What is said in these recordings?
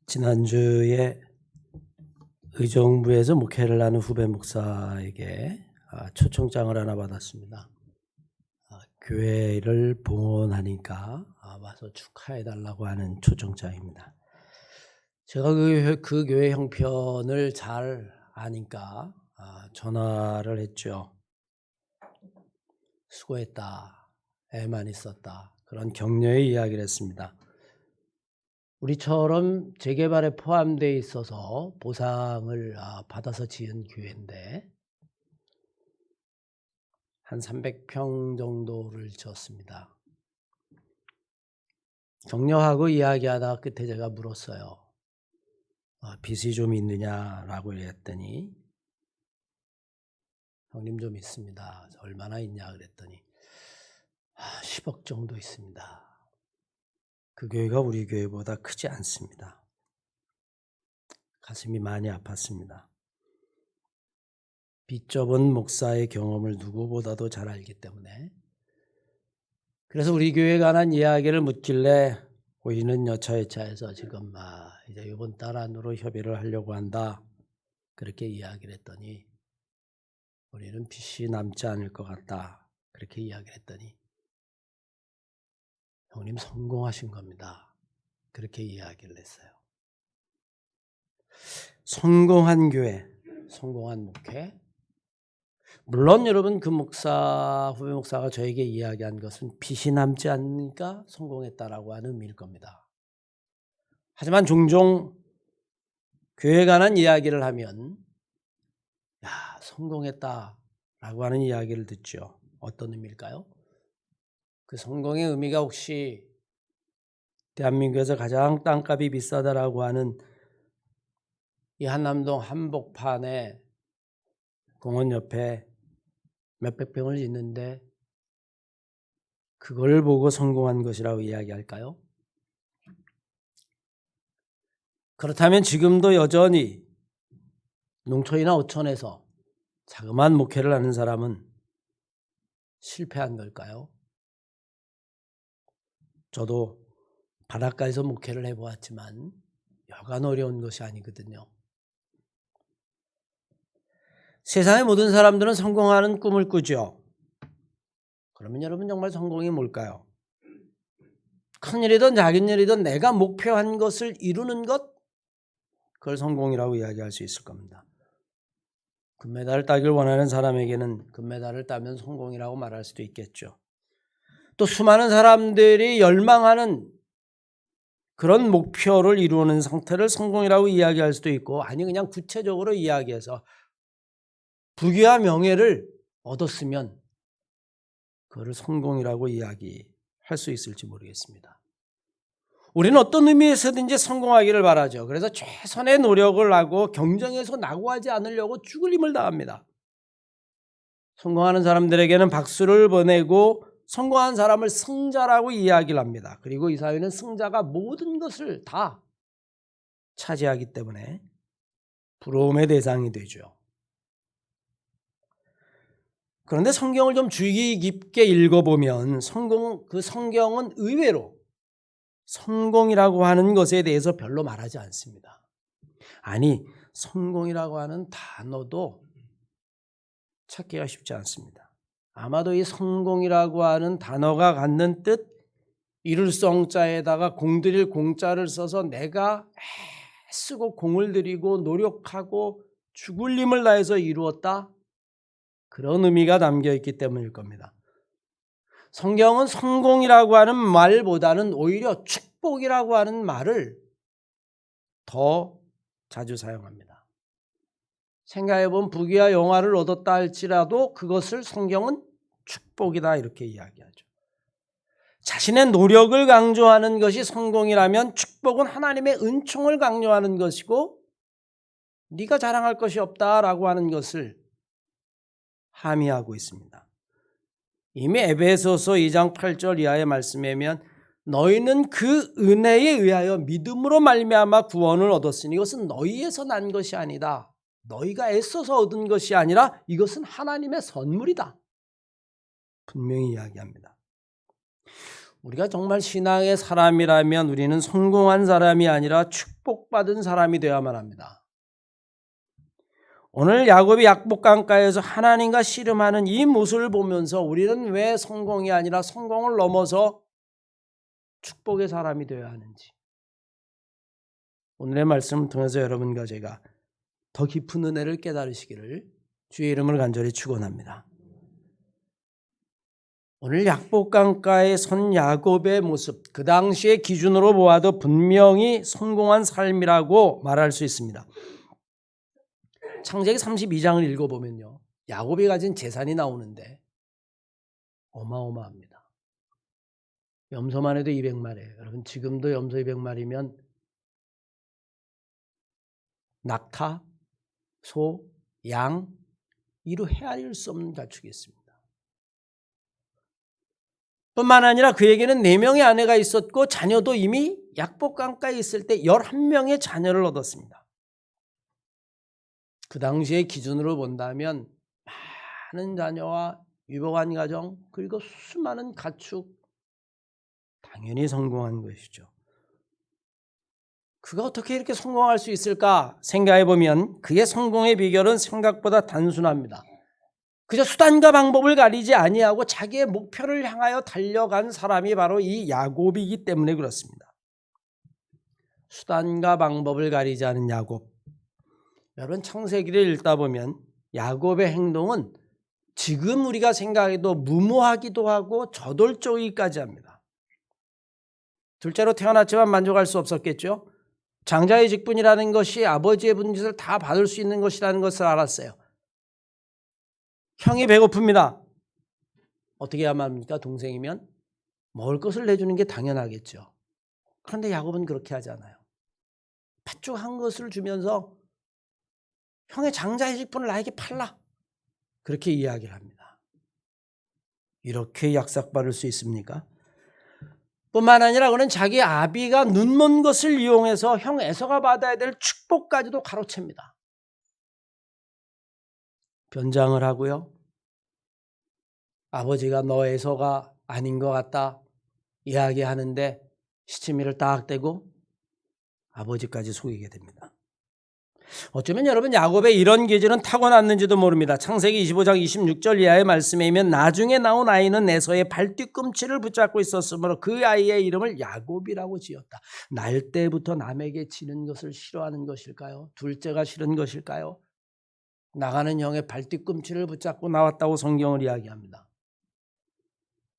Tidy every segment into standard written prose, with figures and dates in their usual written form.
지난주에 의정부에서 목회를 하는 후배 목사에게 초청장을 하나 받았습니다. 교회를 봉헌하니까 와서 축하해달라고 하는 초청장입니다. 제가 그 교회 형편을 잘 아니까 전화를 했죠. 수고했다, 애 많이 썼다, 그런 격려의 이야기를 했습니다. 우리처럼 재개발에 포함되어 있어서 보상을 받아서 지은 교회인데 한 300평 정도를 지었습니다. 격려하고 이야기하다가 끝에 제가 물었어요. 빚이 좀 있느냐라고 했더니 형님 좀 있습니다. 얼마나 있냐 그랬더니 10억 정도 있습니다. 그 교회가 우리 교회보다 크지 않습니다. 가슴이 많이 아팠습니다. 빚 접은 목사의 경험을 누구보다도 잘 알기 때문에. 그래서 우리 교회에 관한 이야기를 묻길래 우리는 여차여차해서 지금 이제 이번 달 안으로 협의를 하려고 한다. 그렇게 이야기를 했더니 우리는 빚이 남지 않을 것 같다. 그렇게 이야기를 했더니 형님 성공하신 겁니다. 그렇게 이야기를 했어요. 성공한 교회, 성공한 목회. 물론 여러분 그 후배 목사가 저에게 이야기한 것은 빚이 남지 않으니까 성공했다라고 하는 의미일 겁니다. 하지만 종종 교회에 관한 이야기를 하면 성공했다라고 하는 이야기를 듣죠. 어떤 의미일까요? 그 성공의 의미가 혹시 대한민국에서 가장 땅값이 비싸다라고 하는 이 한남동 한복판에 공원 옆에 몇백 평을 짓는데 그걸 보고 성공한 것이라고 이야기할까요? 그렇다면 지금도 여전히 농촌이나 어촌에서 자그마한 목회를 하는 사람은 실패한 걸까요? 저도 바닷가에서 목회를 해보았지만 여간 어려운 것이 아니거든요. 세상의 모든 사람들은 성공하는 꿈을 꾸죠. 그러면 여러분 정말 성공이 뭘까요? 큰 일이든 작은 일이든 내가 목표한 것을 이루는 것, 그걸 성공이라고 이야기할 수 있을 겁니다. 금메달을 따길 원하는 사람에게는 금메달을 따면 성공이라고 말할 수도 있겠죠. 또 수많은 사람들이 열망하는 그런 목표를 이루는 상태를 성공이라고 이야기할 수도 있고, 아니 그냥 구체적으로 이야기해서 부귀와 명예를 얻었으면 그거를 성공이라고 이야기할 수 있을지 모르겠습니다. 우리는 어떤 의미에서든지 성공하기를 바라죠. 그래서 최선의 노력을 하고 경쟁에서 낙오하지 않으려고 죽을 힘을 다합니다. 성공하는 사람들에게는 박수를 보내고 성공한 사람을 승자라고 이야기를 합니다. 그리고 이 사회는 승자가 모든 것을 다 차지하기 때문에 부러움의 대상이 되죠. 그런데 성경을 좀 주의 깊게 읽어보면 그 성경은 의외로 성공이라고 하는 것에 대해서 별로 말하지 않습니다. 아니, 성공이라고 하는 단어도 찾기가 쉽지 않습니다. 아마도 이 성공이라고 하는 단어가 갖는 뜻, 이룰 성자에다가 공들일 공자를 써서 내가 애쓰고 공을 들이고 노력하고 죽을 힘을 다해서 이루었다, 그런 의미가 담겨있기 때문일 겁니다. 성경은 성공이라고 하는 말보다는 오히려 축복이라고 하는 말을 더 자주 사용합니다. 생각해보면 부귀와 영화를 얻었다 할지라도 그것을 성경은 축복이다 이렇게 이야기하죠. 자신의 노력을 강조하는 것이 성공이라면 축복은 하나님의 은총을 강조하는 것이고 네가 자랑할 것이 없다라고 하는 것을 함의하고 있습니다. 이미 에베소서 2장 8절 이하의 말씀에 보면 너희는 그 은혜에 의하여 믿음으로 말미암아 구원을 얻었으니 이것은 너희에서 난 것이 아니다. 너희가 애써서 얻은 것이 아니라 이것은 하나님의 선물이다. 분명히 이야기합니다. 우리가 정말 신앙의 사람이라면 우리는 성공한 사람이 아니라 축복받은 사람이 되어야만 합니다. 오늘 야곱이 약복강가에서 하나님과 씨름하는 이 모습을 보면서 우리는 왜 성공이 아니라 성공을 넘어서 축복의 사람이 되어야 하는지, 오늘의 말씀을 통해서 여러분과 제가 더 깊은 은혜를 깨달으시기를 주의 이름을 간절히 축원합니다. 오늘 약복강가에 선 야곱의 모습, 그 당시의 기준으로 보아도 분명히 성공한 삶이라고 말할 수 있습니다. 창세기 32장을 읽어보면요, 야곱이 가진 재산이 나오는데 어마어마합니다. 염소만 해도 200마리예요. 여러분, 지금도 염소 200마리면 낙타, 소, 양, 이루 헤아릴 수 없는 가축이 있습니다. 뿐만 아니라 그에게는 4명의 아내가 있었고 자녀도 이미 약복강가에 있을 때 11명의 자녀를 얻었습니다. 그 당시의 기준으로 본다면 많은 자녀와 유복한 가정, 그리고 수많은 가축, 당연히 성공한 것이죠. 그가 어떻게 이렇게 성공할 수 있을까 생각해 보면 그의 성공의 비결은 생각보다 단순합니다. 그저 수단과 방법을 가리지 아니하고 자기의 목표를 향하여 달려간 사람이 바로 이 야곱이기 때문에 그렇습니다. 수단과 방법을 가리지 않은 야곱. 여러분, 창세기를 읽다 보면 야곱의 행동은 지금 우리가 생각해도 무모하기도 하고 저돌적이기까지 합니다. 둘째로 태어났지만 만족할 수 없었겠죠. 장자의 직분이라는 것이 아버지의 분깃을 다 받을 수 있는 것이라는 것을 알았어요. 형이 배고픕니다. 어떻게 해야만 합니까? 동생이면 먹을 것을 내주는 게 당연하겠죠. 그런데 야곱은 그렇게 하지 않아요. 팥죽한 것을 주면서 형의 장자의 직분을 나에게 팔라, 그렇게 이야기를 합니다. 이렇게 약삭받을 수 있습니까? 뿐만 아니라 그는 자기 아비가 눈먼 것을 이용해서 형 에서가 받아야 될 축복까지도 가로챕니다. 변장을 하고요, 아버지가 너 에서가 아닌 것 같다 이야기하는데 시치미를 딱 대고 아버지까지 속이게 됩니다. 어쩌면 여러분, 야곱의 이런 기질은 타고났는지도 모릅니다. 창세기 25장 26절 이하의 말씀에 의하면 나중에 나온 아이는 에서의 발뒤꿈치를 붙잡고 있었으므로 그 아이의 이름을 야곱이라고 지었다. 날 때부터 남에게 지는 것을 싫어하는 것일까요? 둘째가 싫은 것일까요? 나가는 형의 발뒤꿈치를 붙잡고 나왔다고 성경을 이야기합니다.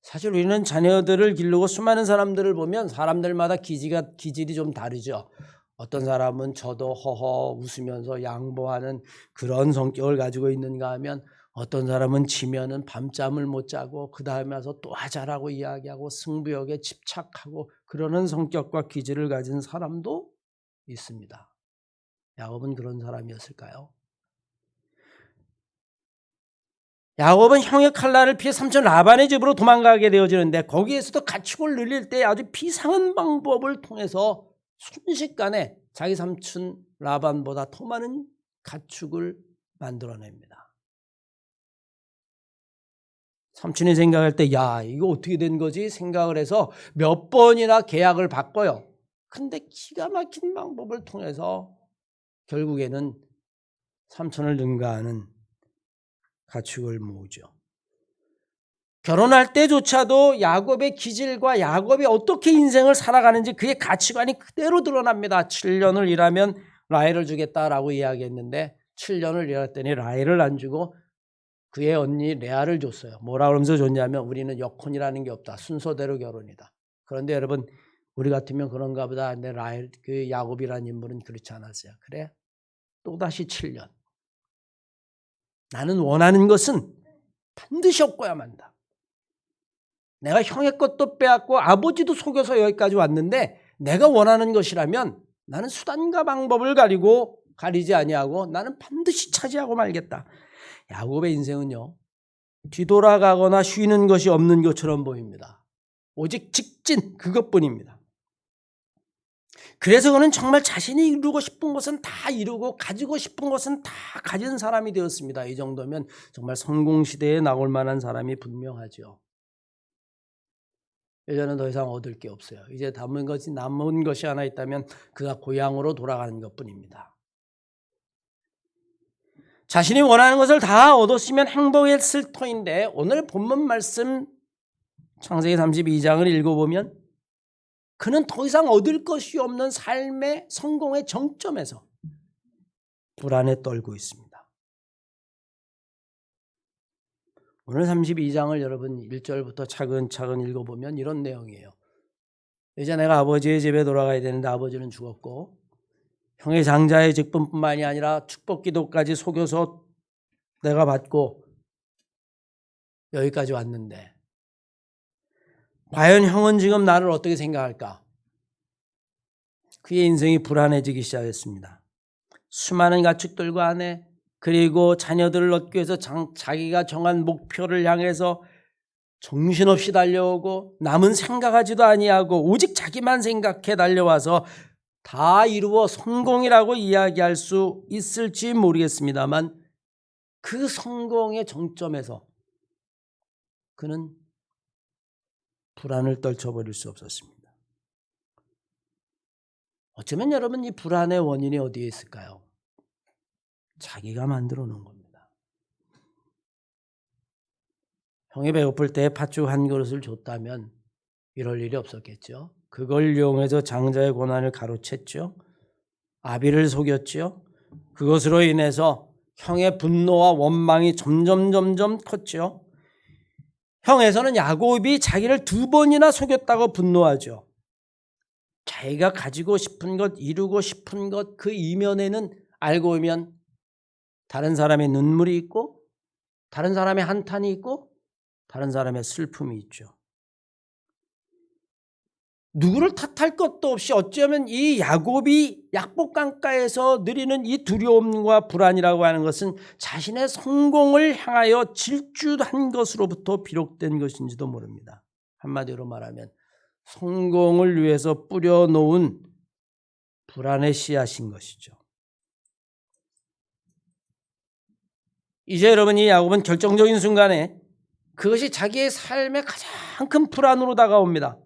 사실 우리는 자녀들을 기르고 수많은 사람들을 보면 사람들마다 기질이 좀 다르죠. 어떤 사람은 저도 허허 웃으면서 양보하는 그런 성격을 가지고 있는가 하면, 어떤 사람은 지면은 밤잠을 못 자고 그 다음에 와서 또 하자라고 이야기하고 승부욕에 집착하고 그러는 성격과 기질을 가진 사람도 있습니다. 야곱은 그런 사람이었을까요? 야곱은 형의 칼날을 피해 삼촌 라반의 집으로 도망가게 되어지는데 거기에서도 가축을 늘릴 때 아주 비상한 방법을 통해서 순식간에 자기 삼촌 라반보다 더 많은 가축을 만들어냅니다. 삼촌이 생각할 때 야, 이거 어떻게 된 거지 생각을 해서 몇 번이나 계약을 바꿔요. 근데 기가 막힌 방법을 통해서 결국에는 삼촌을 능가하는 가축을 모으죠. 결혼할 때조차도 야곱의 기질과 야곱이 어떻게 인생을 살아가는지 그의 가치관이 그대로 드러납니다. 7년을 일하면 라헬을 주겠다라고 이야기했는데 7년을 일했더니 라헬을 안 주고 그의 언니 레아를 줬어요. 뭐라 그러면서 줬냐면 우리는 여혼이라는 게 없다. 순서대로 결혼이다. 그런데 여러분, 우리 같으면 그런가 보다. 근데 라헬, 그 야곱이라는 인물은 그렇지 않았어요. 그래? 또다시 7년. 나는 원하는 것은 반드시 얻고야 만다. 내가 형의 것도 빼앗고 아버지도 속여서 여기까지 왔는데 내가 원하는 것이라면 나는 수단과 방법을 가리지 아니하고 나는 반드시 차지하고 말겠다. 야곱의 인생은요, 뒤돌아가거나 쉬는 것이 없는 것처럼 보입니다. 오직 직진, 그것뿐입니다. 그래서 그는 정말 자신이 이루고 싶은 것은 다 이루고 가지고 싶은 것은 다 가진 사람이 되었습니다. 이 정도면 정말 성공시대에 나올 만한 사람이 분명하죠. 이제는 더 이상 얻을 게 없어요. 이제 남은 것이 하나 있다면 그가 고향으로 돌아가는 것뿐입니다. 자신이 원하는 것을 다 얻었으면 행복했을 터인데 오늘 본문 말씀 창세기 32장을 읽어보면 그는 더 이상 얻을 것이 없는 삶의 성공의 정점에서 불안에 떨고 있습니다. 오늘 32장을 여러분 1절부터 차근차근 읽어보면 이런 내용이에요. 이제 내가 아버지의 집에 돌아가야 되는데 아버지는 죽었고 형의 장자의 직분뿐만이 아니라 축복기도까지 속여서 내가 받고 여기까지 왔는데 과연 형은 지금 나를 어떻게 생각할까? 그의 인생이 불안해지기 시작했습니다. 수많은 가축들과 아내 그리고 자녀들을 얻기 위해서 자기가 정한 목표를 향해서 정신없이 달려오고 남은 생각하지도 아니하고 오직 자기만 생각해 달려와서 다 이루어 성공이라고 이야기할 수 있을지 모르겠습니다만 그 성공의 정점에서 그는 불안을 떨쳐버릴 수 없었습니다. 어쩌면 여러분 이 불안의 원인이 어디에 있을까요? 자기가 만들어 놓은 겁니다. 형이 배고플 때 팥죽 한 그릇을 줬다면 이럴 일이 없었겠죠. 그걸 이용해서 장자의 고난을 가로챘죠. 아비를 속였죠. 그것으로 인해서 형의 분노와 원망이 점점 컸죠. 형에서는 야곱이 자기를 2번이나 속였다고 분노하죠. 자기가 가지고 싶은 것, 이루고 싶은 것 그 이면에는 알고 보면 다른 사람의 눈물이 있고 다른 사람의 한탄이 있고 다른 사람의 슬픔이 있죠. 누구를 탓할 것도 없이 어쩌면 이 야곱이 약복강가에서 누리는 이 두려움과 불안이라고 하는 것은 자신의 성공을 향하여 질주한 것으로부터 비롯된 것인지도 모릅니다. 한마디로 말하면 성공을 위해서 뿌려놓은 불안의 씨앗인 것이죠. 이제 여러분이 야곱은 결정적인 순간에 그것이 자기의 삶의 가장 큰 불안으로 다가옵니다.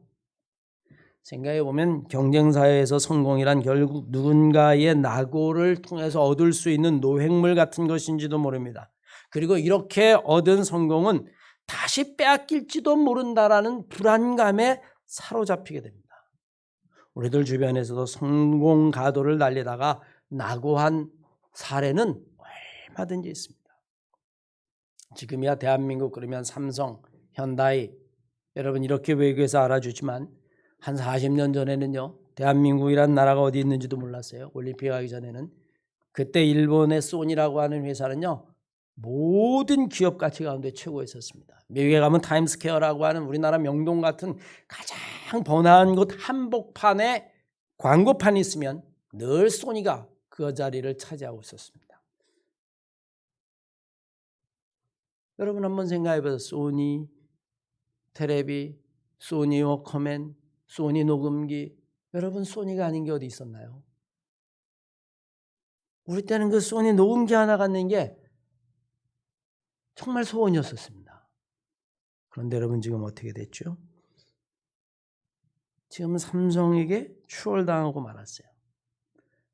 생각해보면 경쟁사회에서 성공이란 결국 누군가의 낙오를 통해서 얻을 수 있는 노획물 같은 것인지도 모릅니다. 그리고 이렇게 얻은 성공은 다시 빼앗길지도 모른다라는 불안감에 사로잡히게 됩니다. 우리들 주변에서도 성공 가도를 달리다가 낙오한 사례는 얼마든지 있습니다. 지금이야 대한민국 그러면 삼성, 현다이 여러분 이렇게 외국에서 알아주지만 한 40년 전에는요. 대한민국이란 나라가 어디 있는지도 몰랐어요. 올림픽 하기 전에는. 그때 일본의 소니라고 하는 회사는요. 모든 기업 가치 가운데 최고였었습니다. 미국에 가면 타임스퀘어라고 하는 우리나라 명동 같은 가장 번화한 곳 한복판에 광고판이 있으면 늘 소니가 그 자리를 차지하고 있었습니다. 여러분 한번 생각해 보세요. 소니, 테레비, 소니 워커맨, 소니 녹음기. 여러분 소니가 아닌 게 어디 있었나요? 우리 때는 그 소니 녹음기 하나 갖는 게 정말 소원이었었습니다. 그런데 여러분 지금 어떻게 됐죠? 지금 삼성에게 추월당하고 말았어요.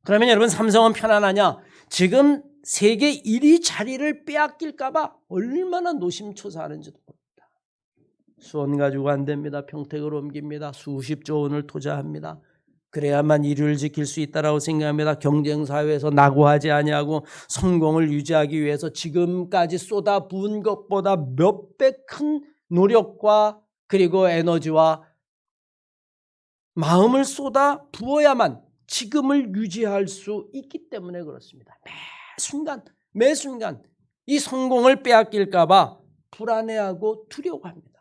그러면 여러분 삼성은 편안하냐? 지금 세계 1위 자리를 빼앗길까 봐 얼마나 노심초사하는지도 모릅니다. 수원 가지고 안 됩니다. 평택으로 옮깁니다. 수십조 원을 투자합니다. 그래야만 1위를 지킬 수 있다고 생각합니다. 경쟁사회에서 낙오하지 아니하고 성공을 유지하기 위해서 지금까지 쏟아부은 것보다 몇 배 큰 노력과 그리고 에너지와 마음을 쏟아 부어야만 지금을 유지할 수 있기 때문에 그렇습니다. 매 순간 이 성공을 빼앗길까 봐 불안해하고 두려워합니다.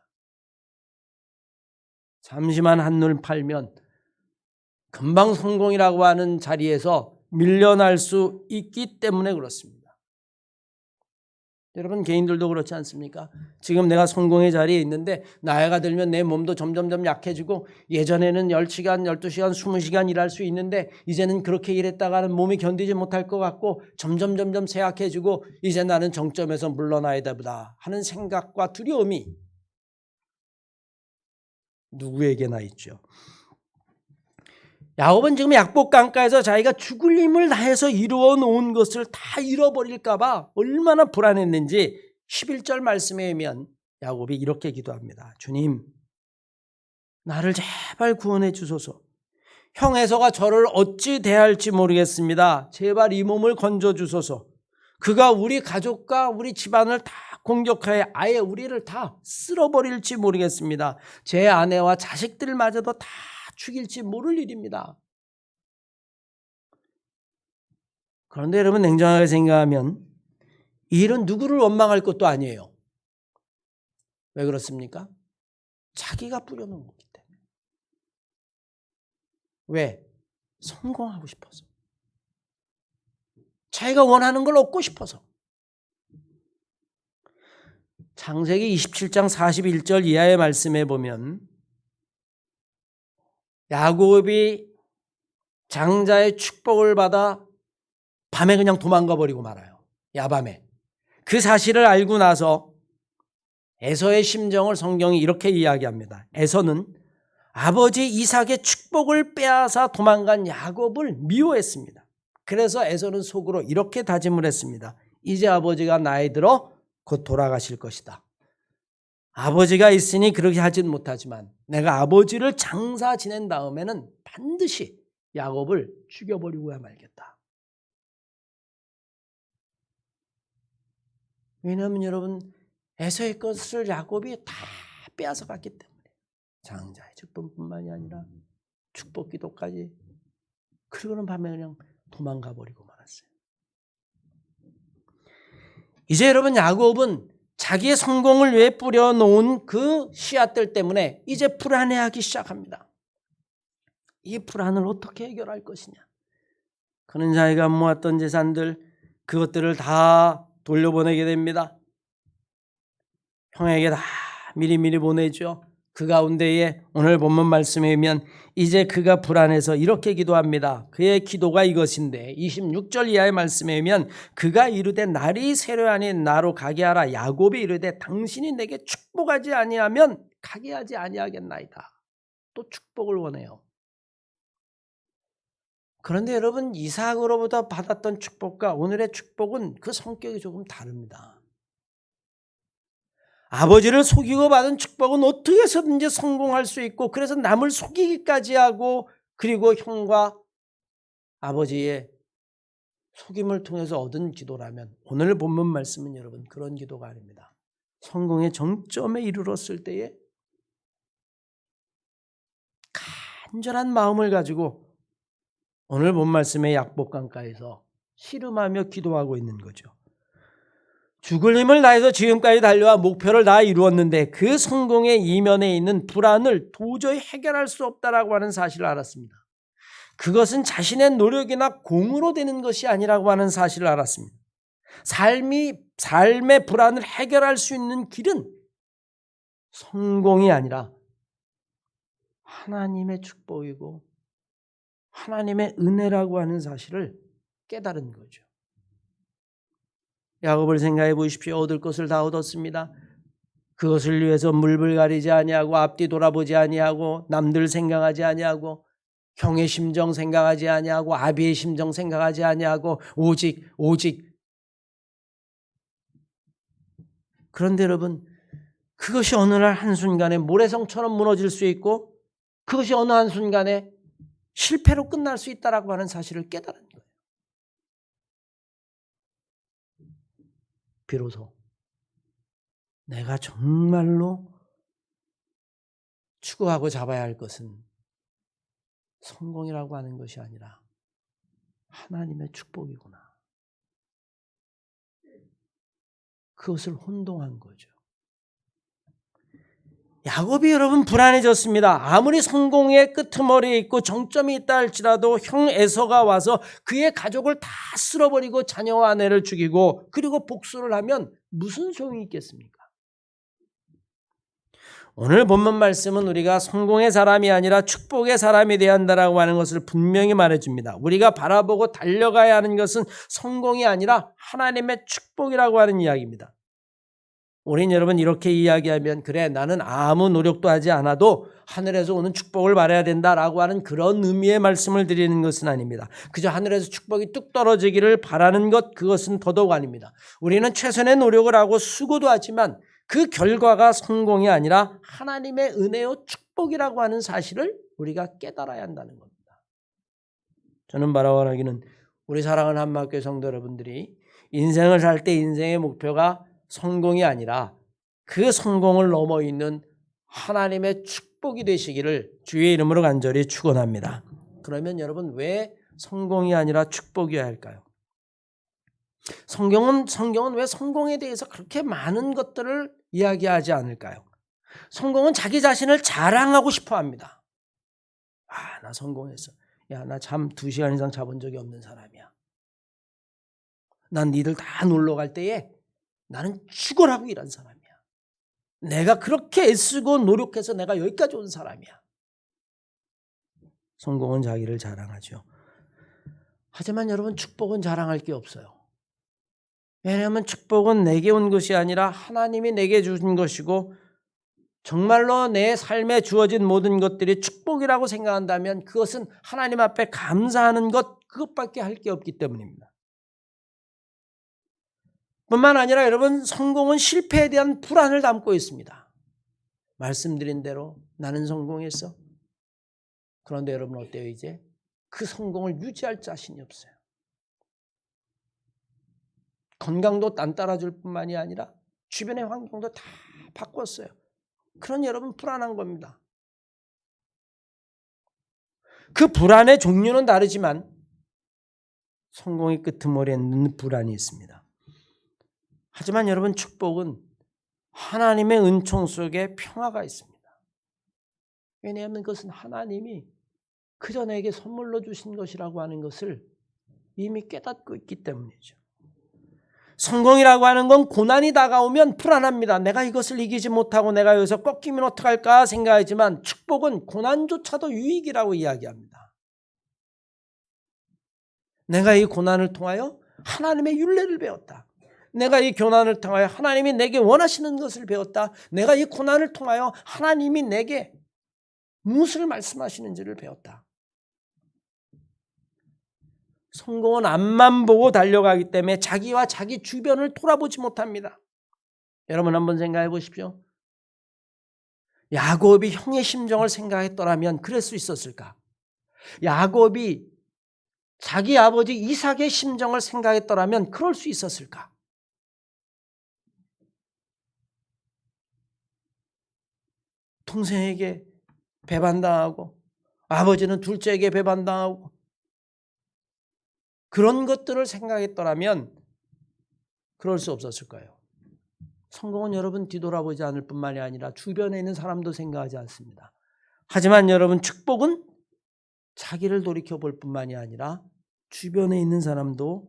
잠시만 한눈 팔면 금방 성공이라고 하는 자리에서 밀려날 수 있기 때문에 그렇습니다. 여러분 개인들도 그렇지 않습니까? 지금 내가 성공의 자리에 있는데 나이가 들면 내 몸도 점점 약해지고 예전에는 10시간, 12시간, 20시간 일할 수 있는데 이제는 그렇게 일했다가는 몸이 견디지 못할 것 같고 점점 쇠약해지고 이제 나는 정점에서 물러나야 되보다 하는 생각과 두려움이 누구에게나 있죠. 야곱은 지금 약복강가에서 자기가 죽을 힘을 다해서 이루어 놓은 것을 다 잃어버릴까 봐 얼마나 불안했는지 11절 말씀에 의하면 야곱이 이렇게 기도합니다. 주님, 나를 제발 구원해 주소서. 형 에서가 저를 어찌 대할지 모르겠습니다. 제발 이 몸을 건져 주소서. 그가 우리 가족과 우리 집안을 다 공격하여 아예 우리를 다 쓸어버릴지 모르겠습니다. 제 아내와 자식들마저도 다 죽일지 모를 일입니다. 그런데 여러분 냉정하게 생각하면 이 일은 누구를 원망할 것도 아니에요. 왜 그렇습니까? 자기가 뿌려놓은 거기 때문에. 왜? 성공하고 싶어서. 자기가 원하는 걸 얻고 싶어서. 창세기 27장 41절 이하의 말씀에 보면 야곱이 장자의 축복을 받아 밤에 그냥 도망가 버리고 말아요. 야밤에. 그 사실을 알고 나서 에서의 심정을 성경이 이렇게 이야기합니다. 에서는 아버지 이삭의 축복을 빼앗아 도망간 야곱을 미워했습니다. 그래서 에서는 속으로 이렇게 다짐을 했습니다. 이제 아버지가 나이 들어 곧 돌아가실 것이다. 아버지가 있으니 그렇게 하진 못하지만 내가 아버지를 장사 지낸 다음에는 반드시 야곱을 죽여버리고야 말겠다. 왜냐하면 여러분 에서의 것을 야곱이 다 빼앗아 갔기 때문에 장자의 축복뿐만이 아니라 축복 기도까지. 그리고는 밤에 그냥 도망가 버리고 말았어요. 이제 여러분 야곱은 자기의 성공을 위해 뿌려놓은 그 씨앗들 때문에 이제 불안해하기 시작합니다. 이 불안을 어떻게 해결할 것이냐. 그는 자기가 모았던 재산들 그것들을 다 돌려보내게 됩니다. 형에게 다 미리미리 보내죠. 그 가운데에 오늘 본문 말씀에 의하면 이제 그가 불안해서 이렇게 기도합니다. 그의 기도가 이것인데 26절 이하의 말씀에 의하면 그가 이르되 날이 세려 아닌 나로 가게 하라. 야곱이 이르되 당신이 내게 축복하지 아니하면 가게 하지 아니하겠나이다. 또 축복을 원해요. 그런데 여러분 이삭으로부터 받았던 축복과 오늘의 축복은 그 성격이 조금 다릅니다. 아버지를 속이고 받은 축복은 어떻게 해서든지 성공할 수 있고 그래서 남을 속이기까지 하고 그리고 형과 아버지의 속임을 통해서 얻은 기도라면 오늘 본문 말씀은 여러분 그런 기도가 아닙니다. 성공의 정점에 이르렀을 때에 간절한 마음을 가지고 오늘 본 말씀의 약복강가에서 씨름하며 기도하고 있는 거죠. 죽을 힘을 다해서 지금까지 달려와 목표를 다 이루었는데 그 성공의 이면에 있는 불안을 도저히 해결할 수 없다라고 하는 사실을 알았습니다. 그것은 자신의 노력이나 공으로 되는 것이 아니라고 하는 사실을 알았습니다. 삶의 불안을 해결할 수 있는 길은 성공이 아니라 하나님의 축복이고 하나님의 은혜라고 하는 사실을 깨달은 거죠. 야곱을 생각해 보십시오. 얻을 것을 다 얻었습니다. 그것을 위해서 물불 가리지 아니하고 앞뒤 돌아보지 아니하고 남들 생각하지 아니하고 형의 심정 생각하지 아니하고 아비의 심정 생각하지 아니하고 오직 그런데 여러분 그것이 어느 날 한순간에 모래성처럼 무너질 수 있고 그것이 어느 한순간에 실패로 끝날 수 있다라고 하는 사실을 깨달은 거예요. 비로소 내가 정말로 추구하고 잡아야 할 것은 성공이라고 하는 것이 아니라 하나님의 축복이구나. 그것을 혼동한 거죠. 야곱이 여러분 불안해졌습니다. 아무리 성공의 끄트머리에 있고 정점이 있다 할지라도 형 에서가 와서 그의 가족을 다 쓸어버리고 자녀와 아내를 죽이고 그리고 복수를 하면 무슨 소용이 있겠습니까? 오늘 본문 말씀은 우리가 성공의 사람이 아니라 축복의 사람이 되어야 한다라고 하는 것을 분명히 말해줍니다. 우리가 바라보고 달려가야 하는 것은 성공이 아니라 하나님의 축복이라고 하는 이야기입니다. 우린 여러분 이렇게 이야기하면 그래 나는 아무 노력도 하지 않아도 하늘에서 오는 축복을 받아야 된다라고 하는 그런 의미의 말씀을 드리는 것은 아닙니다. 그저 하늘에서 축복이 뚝 떨어지기를 바라는 것 그것은 더더욱 아닙니다. 우리는 최선의 노력을 하고 수고도 하지만 그 결과가 성공이 아니라 하나님의 은혜요 축복이라고 하는 사실을 우리가 깨달아야 한다는 겁니다. 저는 바라원하기는 우리 사랑하는 한마음교회 성도 여러분들이 인생을 살 때 인생의 목표가 성공이 아니라 그 성공을 넘어 있는 하나님의 축복이 되시기를 주의 이름으로 간절히 축원합니다. 그러면 여러분 왜 성공이 아니라 축복이어야 할까요? 성경은 왜 성공에 대해서 그렇게 많은 것들을 이야기하지 않을까요? 성공은 자기 자신을 자랑하고 싶어 합니다. 아, 나 성공했어. 야, 나 잠 2시간 이상 자본 적이 없는 사람이야. 난 니들 다 놀러 갈 때에 나는 죽어라고 일한 사람이야. 내가 그렇게 애쓰고 노력해서 내가 여기까지 온 사람이야. 성공은 자기를 자랑하죠. 하지만 여러분 축복은 자랑할 게 없어요. 왜냐하면 축복은 내게 온 것이 아니라 하나님이 내게 주신 것이고 정말로 내 삶에 주어진 모든 것들이 축복이라고 생각한다면 그것은 하나님 앞에 감사하는 것 그것밖에 할 게 없기 때문입니다. 뿐만 아니라 여러분 성공은 실패에 대한 불안을 담고 있습니다. 말씀드린 대로 나는 성공했어. 그런데 여러분 어때요 이제? 그 성공을 유지할 자신이 없어요. 건강도 안 따라줄 뿐만이 아니라 주변의 환경도 다 바꿨어요. 그런 여러분 불안한 겁니다. 그 불안의 종류는 다르지만 성공의 끄트머리에는 불안이 있습니다. 하지만 여러분 축복은 하나님의 은총 속에 평화가 있습니다. 왜냐하면 그것은 하나님이 그저 내게 선물로 주신 것이라고 하는 것을 이미 깨닫고 있기 때문이죠. 성공이라고 하는 건 고난이 다가오면 불안합니다. 내가 이것을 이기지 못하고 내가 여기서 꺾이면 어떡할까 생각하지만 축복은 고난조차도 유익이라고 이야기합니다. 내가 이 고난을 통하여 하나님의 율례를 배웠다. 내가 이 고난을 통하여 하나님이 내게 원하시는 것을 배웠다. 내가 이 고난을 통하여 하나님이 내게 무엇을 말씀하시는지를 배웠다. 성공은 앞만 보고 달려가기 때문에 자기와 자기 주변을 돌아보지 못합니다. 여러분 한번 생각해 보십시오. 야곱이 형의 심정을 생각했더라면 그럴 수 있었을까? 야곱이 자기 아버지 이삭의 심정을 생각했더라면 그럴 수 있었을까? 동생에게 배반당하고 아버지는 둘째에게 배반당하고 그런 것들을 생각했더라면 그럴 수 없었을 거예요. 성공은 여러분 뒤돌아보지 않을 뿐만이 아니라 주변에 있는 사람도 생각하지 않습니다. 하지만 여러분 축복은 자기를 돌이켜볼 뿐만이 아니라 주변에 있는 사람도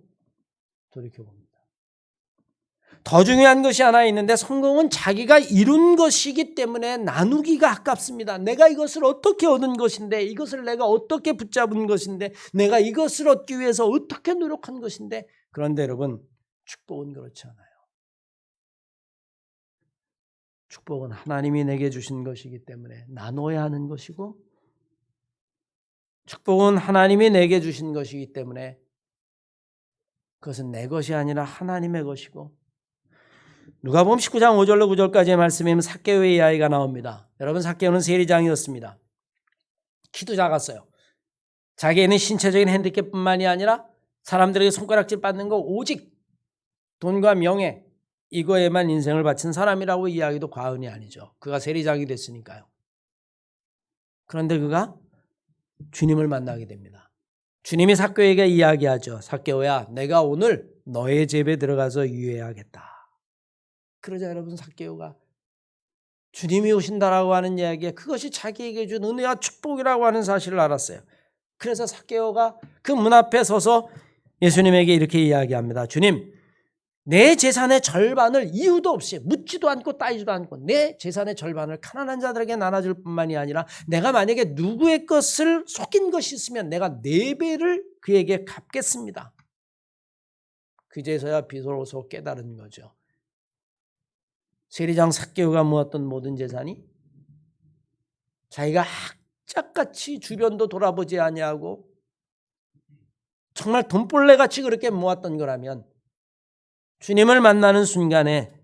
돌이켜봅니다. 더 중요한 것이 하나 있는데 성공은 자기가 이룬 것이기 때문에 나누기가 아깝습니다. 내가 이것을 어떻게 얻은 것인데 이것을 내가 어떻게 붙잡은 것인데 내가 이것을 얻기 위해서 어떻게 노력한 것인데 그런데 여러분 축복은 그렇지 않아요. 축복은 하나님이 내게 주신 것이기 때문에 나눠야 하는 것이고 축복은 하나님이 내게 주신 것이기 때문에 그것은 내 것이 아니라 하나님의 것이고 누가복음 19장 5절로 9절까지의 말씀이면 삭개오의 이야기가 나옵니다. 여러분 삭개오는 세리장이었습니다. 키도 작았어요. 자기에는 신체적인 핸디캡뿐만이 아니라 사람들에게 손가락질 받는 거 오직 돈과 명예 이거에만 인생을 바친 사람이라고 이야기도 과언이 아니죠. 그가 세리장이 됐으니까요. 그런데 그가 주님을 만나게 됩니다. 주님이 삭개오에게 이야기하죠. 삭개오야 내가 오늘 너의 집에 들어가서 유해하겠다. 그러자 여러분 삭개오가 주님이 오신다라고 하는 이야기에 그것이 자기에게 준 은혜와 축복이라고 하는 사실을 알았어요. 그래서 삭개오가 그 문 앞에 서서 예수님에게 이렇게 이야기합니다. 주님, 내 재산의 절반을 이유도 없이 묻지도 않고 따지도 않고 내 재산의 절반을 가난한 자들에게 나눠줄 뿐만이 아니라 내가 만약에 누구의 것을 속인 것이 있으면 내가 4배를 그에게 갚겠습니다. 그제서야 비로소 깨달은 거죠. 세리장 삭개오가 모았던 모든 재산이 자기가 악착같이 주변도 돌아보지 아니하고 정말 돈벌레같이 그렇게 모았던 거라면 주님을 만나는 순간에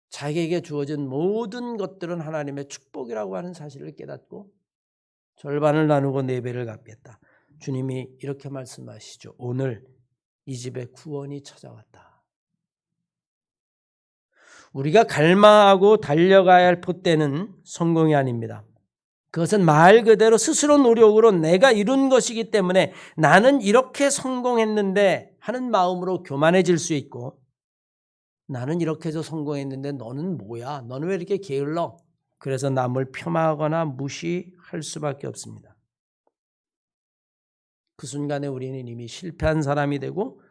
자기에게 주어진 모든 것들은 하나님의 축복이라고 하는 사실을 깨닫고 절반을 나누고 4배를 갚겠다. 주님이 이렇게 말씀하시죠. 오늘 이 집에 구원이 찾아왔다. 우리가 갈망하고 달려가야 할 폿대는 성공이 아닙니다. 그것은 말 그대로 스스로 노력으로 내가 이룬 것이기 때문에 나는 이렇게 성공했는데 하는 마음으로 교만해질 수 있고, 나는 이렇게 해서 성공했는데 너는 뭐야? 너는 왜 이렇게 게을러? 그래서 남을 폄하하거나 무시할 수밖에 없습니다. 그 순간에 우리는 이미 실패한 사람이 되고,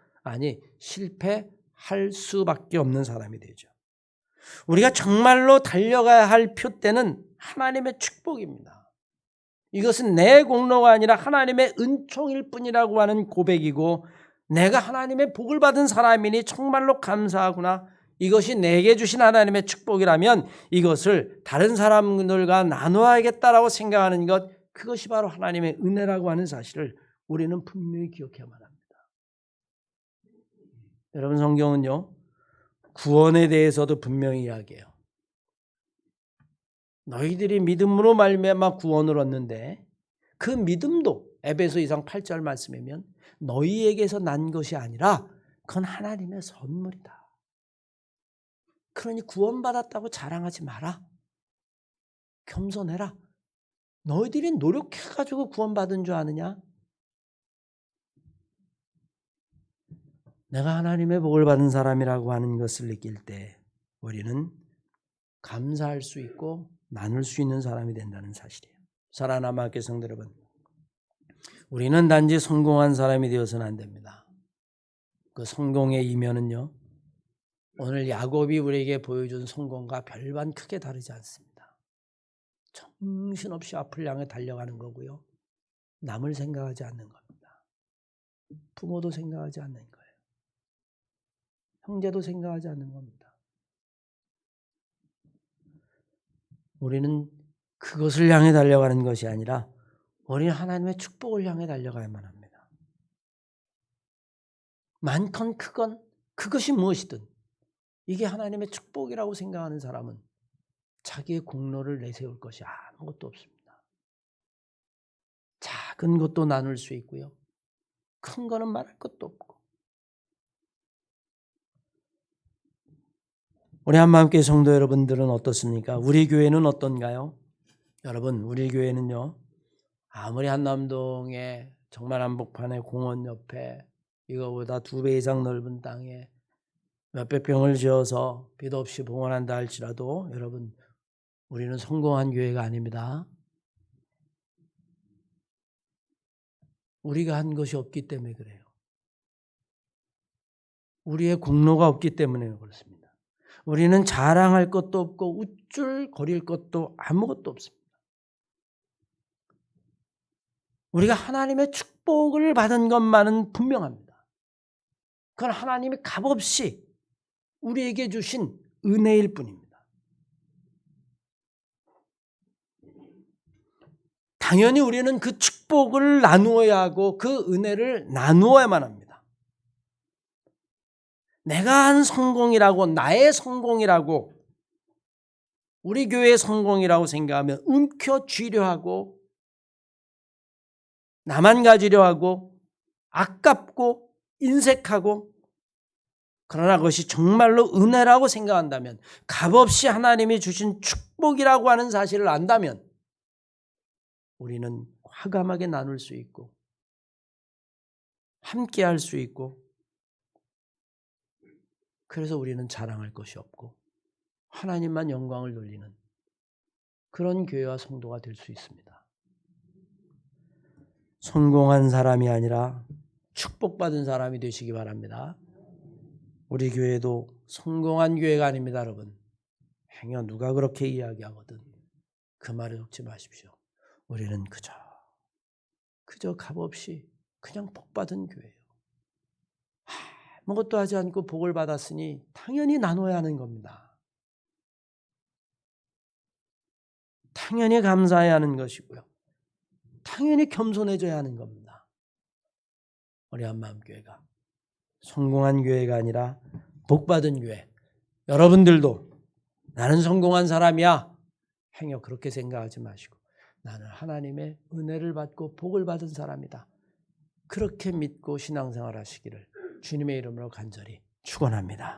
실패할 수밖에 없는 사람이 되죠. 우리가 정말로 달려가야 할 표대는 하나님의 축복입니다. 이것은 내 공로가 아니라 하나님의 은총일 뿐이라고 하는 고백이고, 내가 하나님의 복을 받은 사람이니 정말로 감사하구나. 이것이 내게 주신 하나님의 축복이라면 이것을 다른 사람들과 나눠야겠다라고 생각하는 것, 그것이 바로 하나님의 은혜라고 하는 사실을 우리는 분명히 기억해야만 합니다. 여러분, 성경은요, 구원에 대해서도 분명히 이야기해요. 너희들이 믿음으로 말미암아 구원을 얻는데 그 믿음도 에베소 2장 8절 말씀이면 너희에게서 난 것이 아니라 그건 하나님의 선물이다. 그러니 구원받았다고 자랑하지 마라. 겸손해라. 너희들이 노력해가지고 구원받은 줄 아느냐? 내가 하나님의 복을 받은 사람이라고 하는 것을 느낄 때 우리는 감사할 수 있고 나눌 수 있는 사람이 된다는 사실이에요. 사랑하는 함께 성도 여러분, 우리는 단지 성공한 사람이 되어서는 안 됩니다. 그 성공의 이면은요, 오늘 야곱이 우리에게 보여준 성공과 별반 크게 다르지 않습니다. 정신없이 앞을 향해 달려가는 거고요, 남을 생각하지 않는 겁니다. 부모도 생각하지 않는 거예요. 형제도 생각하지 않는 겁니다. 우리는 그것을 향해 달려가는 것이 아니라 우리는 하나님의 축복을 향해 달려가야만 합니다. 많건 크건 그것이 무엇이든 이게 하나님의 축복이라고 생각하는 사람은 자기의 공로를 내세울 것이 아무것도 없습니다. 작은 것도 나눌 수 있고요, 큰 거는 말할 것도 없고. 우리 한마음교회 성도 여러분들은 어떻습니까? 우리 교회는 어떤가요? 여러분, 우리 교회는요, 아무리 한남동에 정말 한복판에 공원 옆에 이거보다 2배 이상 넓은 땅에 몇백 평을 지어서 빚 없이 봉헌한다 할지라도 여러분, 우리는 성공한 교회가 아닙니다. 우리가 한 것이 없기 때문에 그래요. 우리의 공로가 없기 때문에 그렇습니다. 우리는 자랑할 것도 없고 우쭐거릴 것도 아무것도 없습니다. 우리가 하나님의 축복을 받은 것만은 분명합니다. 그건 하나님이 값없이 우리에게 주신 은혜일 뿐입니다. 당연히 우리는 그 축복을 나누어야 하고 그 은혜를 나누어야만 합니다. 내가 한 성공이라고, 나의 성공이라고, 우리 교회의 성공이라고 생각하면 움켜쥐려 하고 나만 가지려 하고 아깝고 인색하고, 그러나 그것이 정말로 은혜라고 생각한다면, 값없이 하나님이 주신 축복이라고 하는 사실을 안다면 우리는 과감하게 나눌 수 있고 함께 할 수 있고, 그래서 우리는 자랑할 것이 없고 하나님만 영광을 돌리는 그런 교회와 성도가 될 수 있습니다. 성공한 사람이 아니라 축복받은 사람이 되시기 바랍니다. 우리 교회도 성공한 교회가 아닙니다, 여러분. 행여 누가 그렇게 이야기하거든 그 말을 듣지 마십시오. 우리는 그저 값없이 그냥 복받은 교회예요. 아무것도 하지 않고 복을 받았으니 당연히 나눠야 하는 겁니다. 당연히 감사해야 하는 것이고요. 당연히 겸손해져야 하는 겁니다. 우리 한마음교회가 성공한 교회가 아니라 복받은 교회. 여러분들도 나는 성공한 사람이야. 행여 그렇게 생각하지 마시고 나는 하나님의 은혜를 받고 복을 받은 사람이다. 그렇게 믿고 신앙생활 하시기를 주님의 이름으로 간절히 축원합니다.